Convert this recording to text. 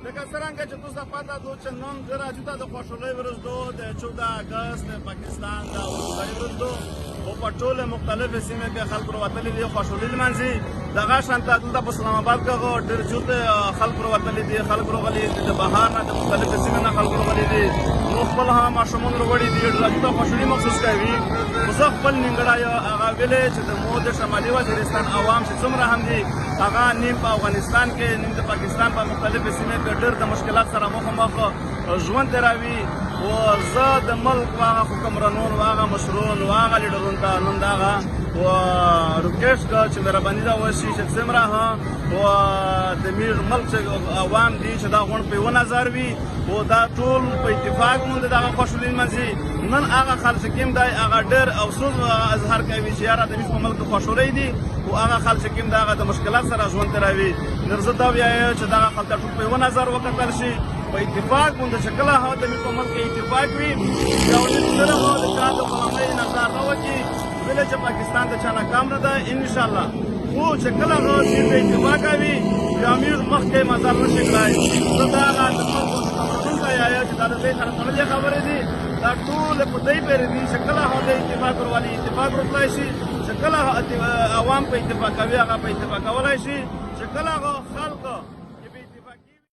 لکه څرنګه چې تاسو ته پته ده چې نن د راځو ته د خوشحالۍ ورځ ده د 14 اګست د پاکستان د وروستۍ ورځ ده او په ټولو مختلفو سیمو کې خلک راوتلي دي خوشحالي لمانځي دغه شانته دلته په اسلام آباد کې ډېر زیات خلک راوتلي دي خلک راغلي دي د بهر نه د مختلفو سیمو نه خلک راغلي دي نو خپل هم ماشومان راوړي دي راځو ته خوشحالي محسوس کوي خو زه خپل نیمګړی هغه ویلې چې د مو د شمالي وزیرستان عوام چې څومره هم دي هغه نیم په افغانستان کې نیم د پاکستان په مختلفو سیمو کې ډېر د مشکلات سره مخامخ ژوند تېروي و زه د ملک هغه حکمرانون هغه مشرون هغه لیډرون ته نن دغه و ریکویسټ کوم چې مهرباني ده وشي چې څومره و د میر ملک چې عوام دي چې دا غونډ په 1000 وي و دا ټول په اتفاق مونږ دغه خوشحالي لمانځي نن هغه خلک کوم دی هغه ډېر افسوس اظهار کوي چې یاره د میر په ملک خوشحالي دي او هغه خلک کوم دی هغه د مشکلات سره ژوند تېروي نو زه دا وایم چې دغه خلک ټول په 1000 وکتل شي په اتفاق مونږ چې کله هغه د میر په ملک اتفاق وي یو سره هغه د کار د غلامۍ نظر نه وکړي ویل چې پاکستان د چا ناکام نه ده انشاءالله خو چې کله هغه د اتفاق کوي د امیر مخکې مزار نشي کړای زه دا هغه د خلکو څنګه یایم چې دا د دې سره تړلې خبرې دي دا ټول په دې پورې دي چې کله هغه د اتفاق ورولي اتفاق وکړای شي چې کله عوام په اتفاق کوي هغه په اتفاق کولای شي چې کله هغه خلک